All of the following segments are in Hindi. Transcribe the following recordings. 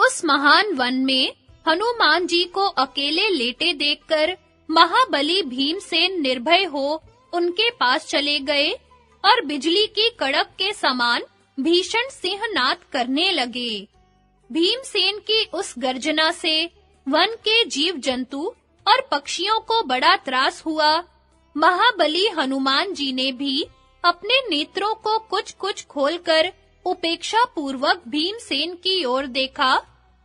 उस महान वन में हनुमान जी को अकेले लेटे देखकर महाबली भीमसेन निर्भय हो उनके पास चले गए और बिजली की कड़क के समान भीषण सिंहनाद करने लगे। भीमसेन की उस गर्जना से वन के जीव जंतु और पक्षियों को बड़ा त्रास हुआ। महाबली हनुमान जी ने भी अपने नेत्रों को कुछ-कुछ खोलकर उपेक्षा पूर्वक भीमसेन की ओर देखा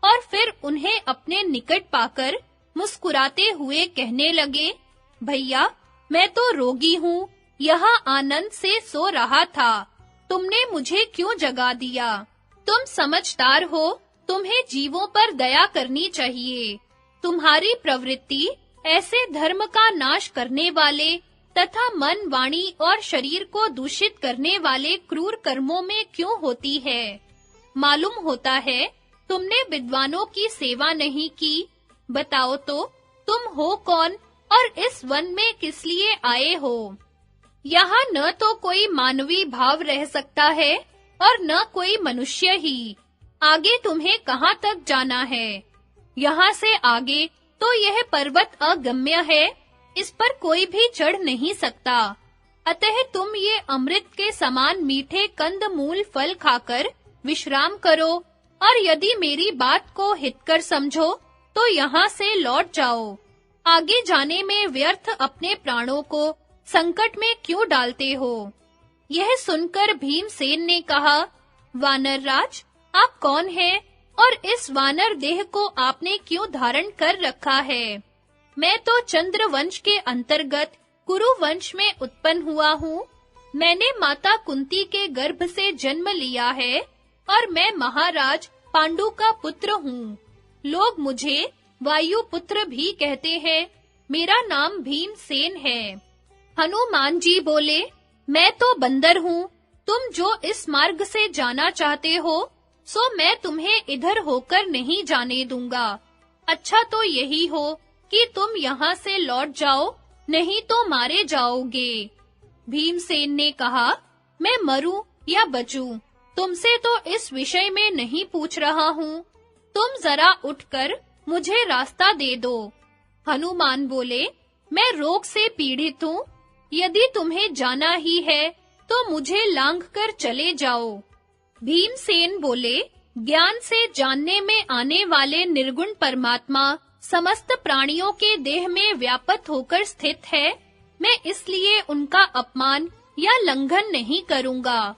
और फिर उन्हें अपने निकट पाकर मुस्कुराते हुए कहने लगे, भैया, मैं तो रोगी हूँ, यहाँ आनंद से सो रहा था। तुमने मुझे क्यों जगा दिया? तुम समझदार हो, तुम्हें जीवों पर दया करनी चाहिए। तुम्हारी प्रवृत्ति ऐसे धर्म का नाश करने वाले तथा मन, वाणी और शरीर को दूषित करने वाले क्रूर कर्मों में क्यों होती है? मालूम होता है तुमने विद्वानों की सेवा नहीं की। बताओ तो, तुम हो कौन और इस वन में किस लिए आए हो? यहाँ न तो कोई मानवी भाव रह सकता है और न कोई मनुष्य ही। आगे तुम्हें कहाँ तक जाना है? यहाँ से आगे तो यह पर्वत अगम्य है, इस पर कोई भी चढ़ नहीं सकता। अतः तुम ये अमृत के समान मीठे कंद-मूल फल खाकर विश्राम करो और यदि मेरी बात को हितकर समझो तो यहाँ से लौट जाओ। आगे जाने में व्यर्थ अपने प्राणों को संकट में क्यों डालते हो? यह सुनकर भीमसेन ने कहा, वानरराज, आप कौन हैं और इस वानर देह को आपने क्यों धारण कर रखा है? मैं तो चंद्रवंश के अंतर्गत कुरुवंश में उत्पन्न हुआ हूँ। मैंने माता कुंती के गर्भ से जन्म लिया है और मैं महाराज पांडु का पुत्र हूँ। लोग मुझे वायुपुत्र भी कहते हैं। मेरा नाम भीमसेन है। हनुमान जी बोले, मैं तो बंदर हूँ। तुम जो इस मार्ग से जाना चाहते हो, सो मैं तुम्हें इधर होकर नहीं जाने दूंगा। अच्छा तो यही हो कि तुम यहाँ से लौट जाओ, नहीं तो मारे जाओगे। भीमसेन ने कहा, मैं मरूं या बचूं, तुमसे तो इस विषय में नहीं पूछ रहा हूँ। तुम जरा उठकर मुझे रास्ता दे दो। हनुमान बोले, मैं रोग से पीड़ित हूँ। यदि तुम्हें जाना ही है, तो मुझे लांघकर चले जाओ। भीमसेन बोले, ज्ञान से जानने में आने वाले निर्गुण परमात्मा समस्त प्राणियों के देह में व्यापक होकर स्थित है। मैं इसलिए उनका अपमान या लंघन नहीं करूंगा।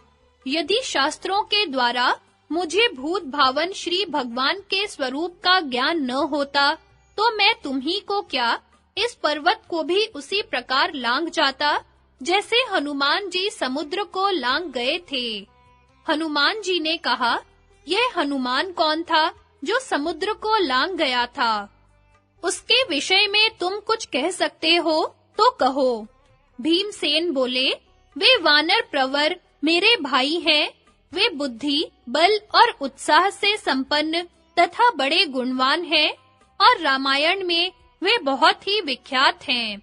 यदि शास्त्रों के द्वारा मुझे भूत भावन श्री भगवान के स्वरूप का ज्ञान न होता, तो मैं तुम्ही को क्या, इस पर्वत को भी उसी प्रकार लांघ जाता, जैसे हनुमान जी समुद्र को लांघ गए थे। हनुमान जी ने कहा, यह हनुमान कौन था जो समुद्र को लांघ गया था? उसके विषय में तुम कुछ कह सकते हो तो कहो। भीमसेन बोले, वे वानर प्रवर मेरे भाई हैं। वे बुद्धि, बल और उत्साह से संपन्न तथा बड़े गुणवान हैं और रामायण में वे बहुत ही विख्यात हैं।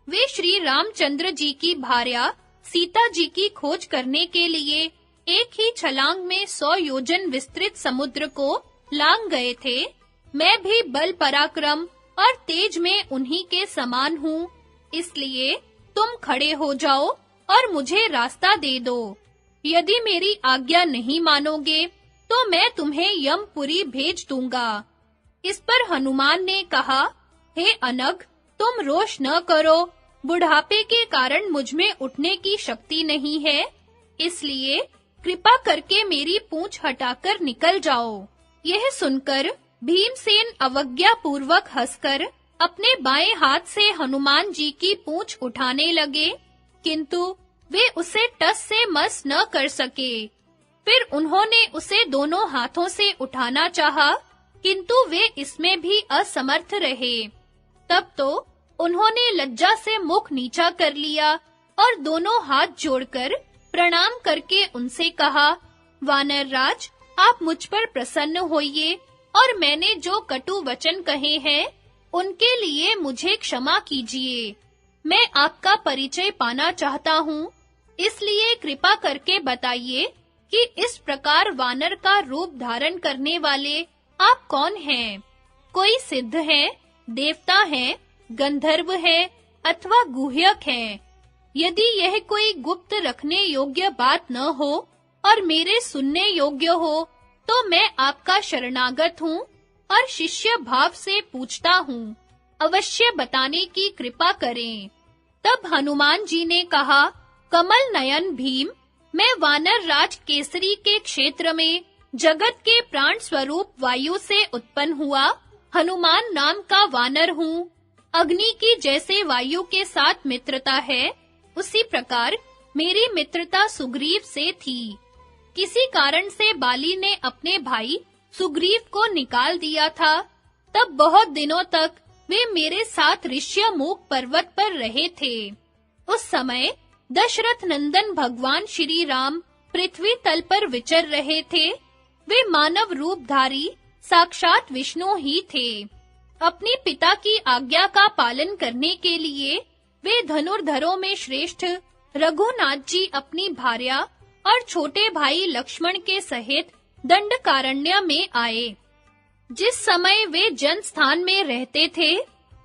वे श्री रामचंद्र जी की भार्या सीता जी की खोज करने के लिए एक ही छलांग में 100 योजन विस्तृत समुद्र को लांघ गए थे। मैं भी बल पराक्रम और तेज में उन्हीं के समान हूँ। इसलिए तुम खड़े हो जाओ और मुझे रास्ता दे दो। यदि मेरी आज्ञा नहीं मानोगे, तो मैं तुम्हें यमपुरी भेज दूंगा। इस पर हनुमान ने कहा, हे अनग, तुम रोष न करो। बुढ़ापे के कारण मुझ में उठने की शक्ति नहीं है, इसलिए कृपा करके मेरी पूंछ हटाकर निकल जाओ। यह सुनकर भीमसेन अवज्ञा पूर्वक हंसकर अपने बाएं हाथ से हनुमान जी की पूंछ उठाने लगे, किंतु वे उसे टस से मस न कर सके। फिर उन्होंने उसे दोनों हाथों से उठाना चाहा, किंतु वे इसमें भी असमर्थ रहे। तब तो उन्होंने लज्जा से मुख नीचा कर लिया और दोनों हाथ जोड़कर प्रणाम करके उनसे कहा, वानरराज, आप मुझ पर प्रसन्न होइए और मैंने जो कटु वचन कहे हैं, उनके लिए मुझे क्षमा कीजिए। मैं आपका परिचय पाना चाहता हूँ, इसलिए कृपा करके बताइए कि इस प्रकार वानर का रूप धारण करने वाले आप कौन हैं? कोई सिद्ध है, देवता है, गंधर्व है अथवा गुह्यक है? यदि यह कोई गुप्त रखने योग्य बात न हो और मेरे सुनने योग्य हो, तो मैं आपका शरणागत हूँ और शिष्य भाव से पूछता हूँ। अवश्य बताने की कृपा करें। तब हनुमान जी ने कहा, कमल नयन भीम, मैं वानर राज केसरी के क्षेत्र में जगत के प्राण स्वरूप वायु से उत्पन्न हुआ हनुमान नाम का वानर हूँ। अग्नि की जैसे वायु के साथ मित्रता है, उसी प्रकार मेरी मित्रता सुग्रीव से थी। किसी कारण से बाली ने अपने भाई सुग्रीव को निकाल दिया था। तब बहुत दिनों तक वे मेरे साथ ऋष्यमूक पर्वत पर रहे थे। उस समय दशरथ नंदन भगवान श्री राम पृथ्वी तल पर विचर रहे थे। वे मानव रूपधारी साक्षात विष्णु ही थे। अपने पिता की आज्ञा का पालन करने के लिए वे धनुर्धरों में श्रेष्ठ रघुनाथ जी अपनी भार्या और छोटे भाई लक्ष्मण के सहित दंडकारण्य में आए। जिस समय वे जन स्थान में रहते थे,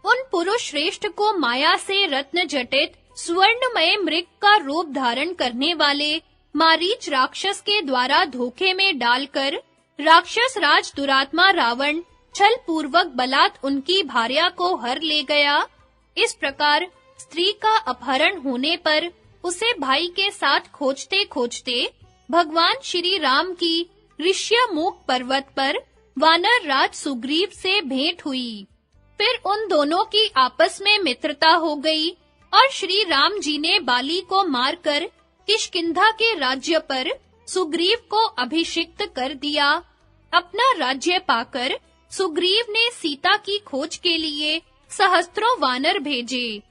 उन पुरुष श्रेष्ठ को माया से रत्न जटित स्वर्णमय मृग का रूप धारण करने वाले मारीच राक्षस के द्वारा धोखे में डालकर राक्षस राज दुरात्मा रावण छल पूर्वक बलात् उनकी भार्या को हर ले गया। इस प्रकार स्त्री का अपहरण होने पर उसे भाई के साथ खोजते-खोजते भगवान श्री राम की ऋष्यमूक पर्वत पर वानर राज सुग्रीव से भेंट हुई। फिर उन दोनों की आपस में मित्रता हो गई और श्री राम जी ने बाली को मारकर किष्किंधा के राज्य पर सुग्रीव को अभिषिक्त कर दिया। अपना राज्य पाकर सुग्रीव ने सीता की खोज के लिए सहस्त्रों वानर भेजे।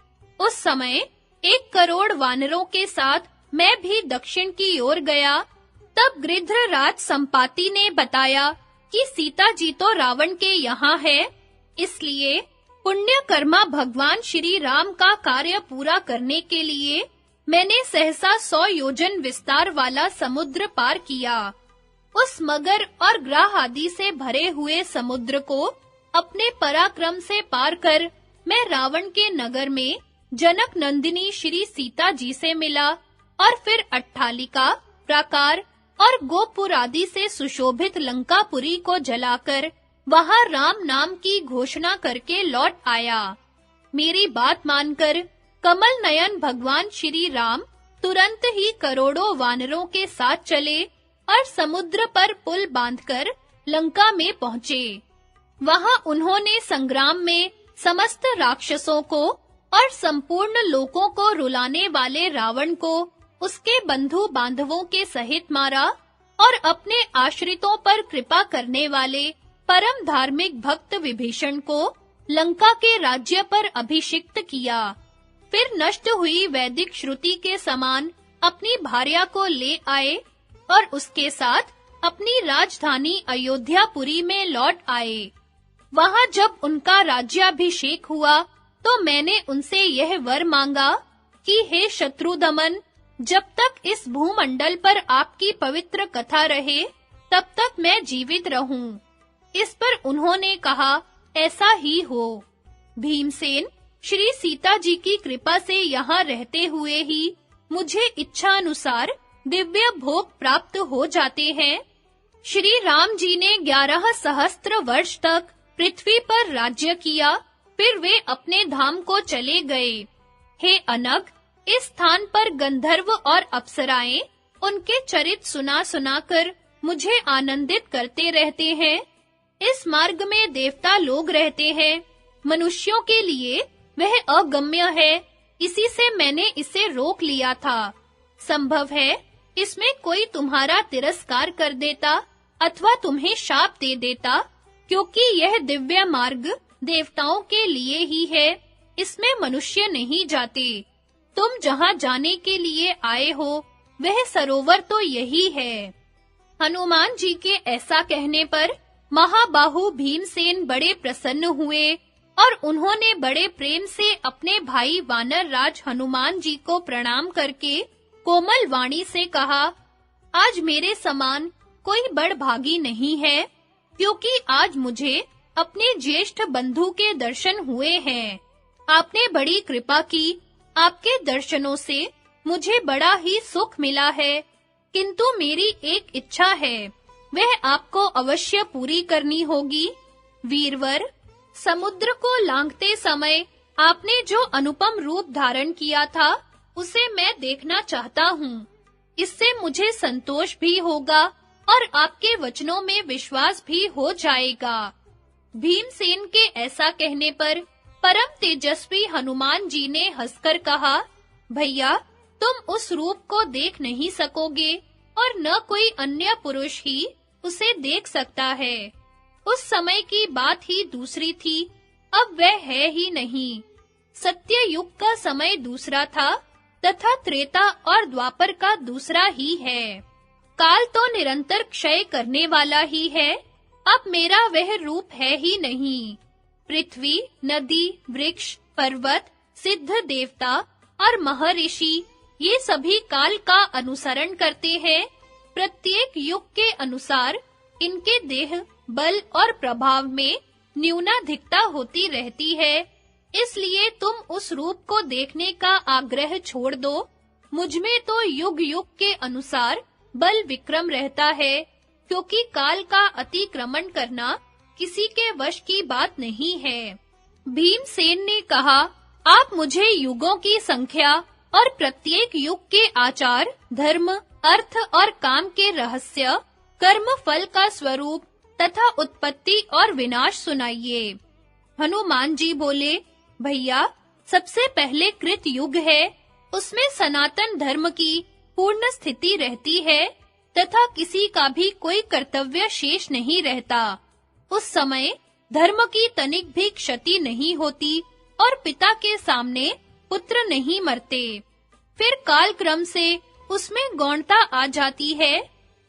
उस समय 1 करोड़ वानरों के साथ मैं भी दक्षिण की ओर गया। तब गृध्रराज संपाति ने बताया कि सीता जी तो रावण के यहाँ है, इसलिए पुण्यकर्मा भगवान श्री राम का कार्य पूरा करने के लिए मैंने सहसा 100 योजन विस्तार वाला समुद्र पार किया। उस मगर और ग्राह आदि से भरे हुए समुद्र को अपने पराक्रम से पार कर मैं रावण के नगर में जनक नंदिनी श्री सीता जी से मिला और फिर अट्ठालिका, प्राकार और गोपुर आदि से सुशोभित लंकापुरी को जलाकर वहां राम नाम की घोषणा करके लौट आया। मेरी बात मानकर कमल नयन भगवान श्री राम तुरंत ही करोड़ों वानरों के साथ चले और समुद्र पर पुल बांधकर लंका में पहुंचे। वहां उन्होंने संग्राम में समस्त राक्षसों को और संपूर्ण लोकों को रुलाने वाले रावण को उसके बंधु बांधवों के सहित मारा और अपने आश्रितों पर कृपा करने वाले परम धार्मिक भक्त विभीषण को लंका के राज्य पर अभिषिक्त किया। फिर नष्ट हुई वैदिक श्रुति के समान अपनी भार्या को ले आए और उसके साथ अपनी राजधानी अयोध्यापुरी में लौट आए। वहां जब उनका राज्याभिषेक हुआ, तो मैंने उनसे यह वर मांगा कि हे शत्रुदमन, जब तक इस भूमंडल पर आपकी पवित्र कथा रहे, तब तक मैं जीवित रहूं। इस पर उन्होंने कहा, ऐसा ही हो। भीमसेन, श्री सीता जी की कृपा से यहाँ रहते हुए ही मुझे इच्छा अनुसार दिव्य भोग प्राप्त हो जाते हैं। श्री राम जी ने 11 सहस्त्र वर्ष तक पृथ्वी पर राज्य किया, फिर वे अपने धाम को चले गए। हे अनग, इस स्थान पर गंधर्व और अप्सराएं उनके चरित सुना-सुनाकर मुझे आनंदित करते रहते हैं। इस मार्ग में देवता लोग रहते हैं। मनुष्यों के लिए वह अगम्य है, इसी से मैंने इसे रोक लिया था। संभव है इसमें कोई तुम्हारा तिरस्कार कर देता अथवा तुम्हें शाप दे देता, क्योंकि यह दिव्य मार्ग देवताओं के लिए ही है, इसमें मनुष्य नहीं जाते। तुम जहां जाने के लिए आए हो, वह सरोवर तो यही है। हनुमान जी के ऐसा कहने पर महाबाहु भीमसेन बड़े प्रसन्न हुए और उन्होंने बड़े प्रेम से अपने भाई वानर राज हनुमान जी को प्रणाम करके कोमल वाणी से कहा, आज मेरे समान कोई बड़भागी नहीं है, क्योंकि आज मुझे अपने ज्येष्ठ बंधु के दर्शन हुए हैं। आपने बड़ी कृपा की। आपके दर्शनों से मुझे बड़ा ही सुख मिला है, किंतु मेरी एक इच्छा है, वह आपको अवश्य पूरी करनी होगी। वीरवर, समुद्र को लांघते समय आपने जो अनुपम रूप धारण किया था, उसे मैं देखना चाहता हूँ। इससे मुझे संतोष भी होगा और आपके वचनों में विश्वास भी हो जाएगा। भीमसेन के ऐसा कहने पर परम तेजस्वी हनुमान जी ने हंसकर कहा, भैया, तुम उस रूप को देख नहीं सकोगे और न कोई अन्य पुरुष ही उसे देख सकता है। उस समय की बात ही दूसरी थी, अब वह है ही नहीं। सत्य युग का समय दूसरा था तथा त्रेता और द्वापर का दूसरा ही है। काल तो निरंतर क्षय करने वाला ही है, अब मेरा वह रूप है ही नहीं। पृथ्वी, नदी, वृक्ष, पर्वत, सिद्ध देवता और महर्षि ये सभी काल का अनुसरण करते हैं। प्रत्येक युग के अनुसार इनके देह, बल और प्रभाव में न्यूनाधिकता होती रहती है। इसलिए तुम उस रूप को देखने का आग्रह छोड़ दो। मुझ में तो युग-युग के अनुसार बल विक्रम रहता है, क्योंकि काल का अतिक्रमण करना किसी के वश की बात नहीं है। भीमसेन ने कहा, आप मुझे युगों की संख्या और प्रत्येक युग के आचार, धर्म, अर्थ और काम के रहस्य, कर्म फल का स्वरूप तथा उत्पत्ति और विनाश सुनाइए। हनुमान जी बोले, भैया, सबसे पहले कृत युग है, उसमें सनातन धर्म की पूर्ण स्थिति रहती है तथा किसी का भी कोई कर्तव्य शेष नहीं रहता। उस समय धर्म की तनिक भी क्षति नहीं होती और पिता के सामने पुत्र नहीं मरते। फिर काल क्रम से उसमें गौणता आ जाती है।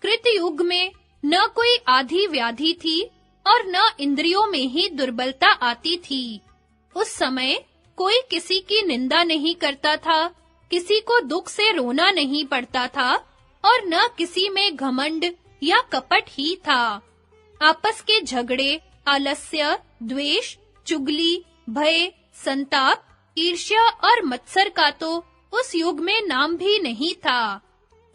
कृत युग में न कोई आधी व्याधि थी और न इंद्रियों में ही दुर्बलता आती थी। उस समय कोई किसी की निंदा नहीं करता था, किसी को दुख से रोना नहीं पड़ता था और न किसी में घमंड या कपट ही था। आपस के झगड़े, आलस्य, द्वेष, चुगली, भय, संताप, ईर्ष्या और मत्सर का तो उस युग में नाम भी नहीं था।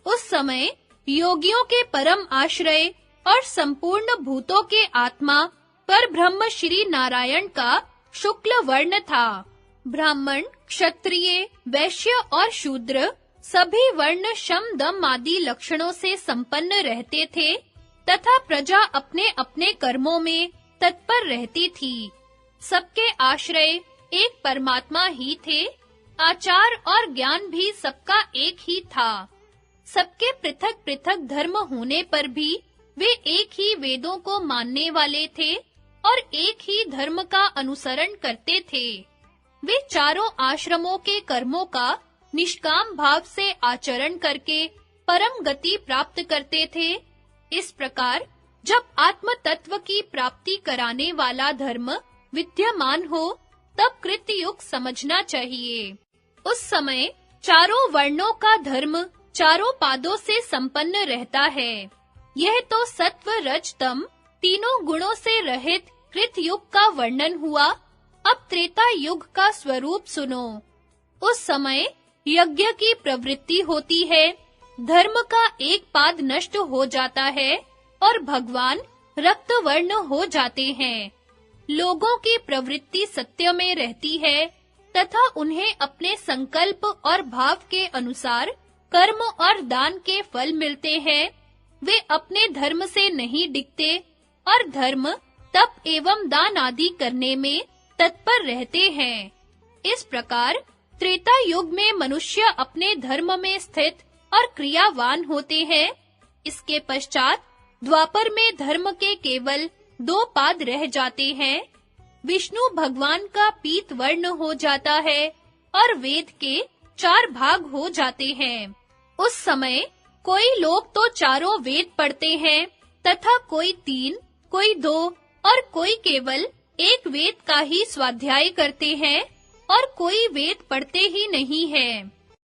उस समय योगियों के परम आश्रय और संपूर्ण भूतों के आत्मा पर ब्रह्म श्री नारायण का शुक्ल वर्ण था। ब्राह्मण, क्षत्रिय, वैश्य और शूद्र सभी वर्ण शम दम आदि लक्षणों से संपन्न रहते थे तथा प्रजा अपने-अपने कर्मों में तत्पर रहती थी। सबके आश्रय एक परमात्मा ही थे। आचार और ज्ञान भी सबका एक ही था। सबके पृथक-पृथक धर्म होने पर भी वे एक ही वेदों को मानने वाले थे और एक ही धर्म का अनुसरण करते थे। वे चारों आश्रमों के कर्मों का निष्काम भाव से आचरण करके परम गति प्राप्त करते थे। इस प्रकार जब आत्म तत्व की प्राप्ति कराने वाला धर्म विद्यमान हो, तब कृतयुग समझना चाहिए। उस समय चारों वर्णों का धर्म चारों पादों से संपन्न रहता है। यह तो सत्व, रज, तम तीनों गुणों से रहित कृतयुग का वर्णन हुआ। अब त्रेता युग का स्वरूप सुनो। उस समय यज्ञ की प्रवृत्ति होती है, धर्म का एक पाद नष्ट हो जाता है और भगवान रक्त वर्ण हो जाते हैं। लोगों की प्रवृत्ति सत्य में रहती है तथा उन्हें अपने संकल्प और भाव के अनुसार कर्म और दान के फल मिलते हैं। वे अपने धर्म से नहीं डिगते और धर्म, तप एवं दान आदि करने में तत्पर रहते हैं। इस प्रकार त्रेता युग में मनुष्य अपने धर्म में स्थित और क्रियावान होते हैं। इसके पश्चात द्वापर में धर्म के केवल 2 पाद रह जाते हैं। विष्णु भगवान का पीत वर्ण हो जाता है और वेद के 4 भाग हो जाते हैं। उस समय कोई लोग तो चारों वेद पढ़ते हैं तथा कोई 3, कोई 2 और कोई केवल एक वेद का ही स्वाध्याय करते हैं और कोई वेद पढ़ते ही नहीं है।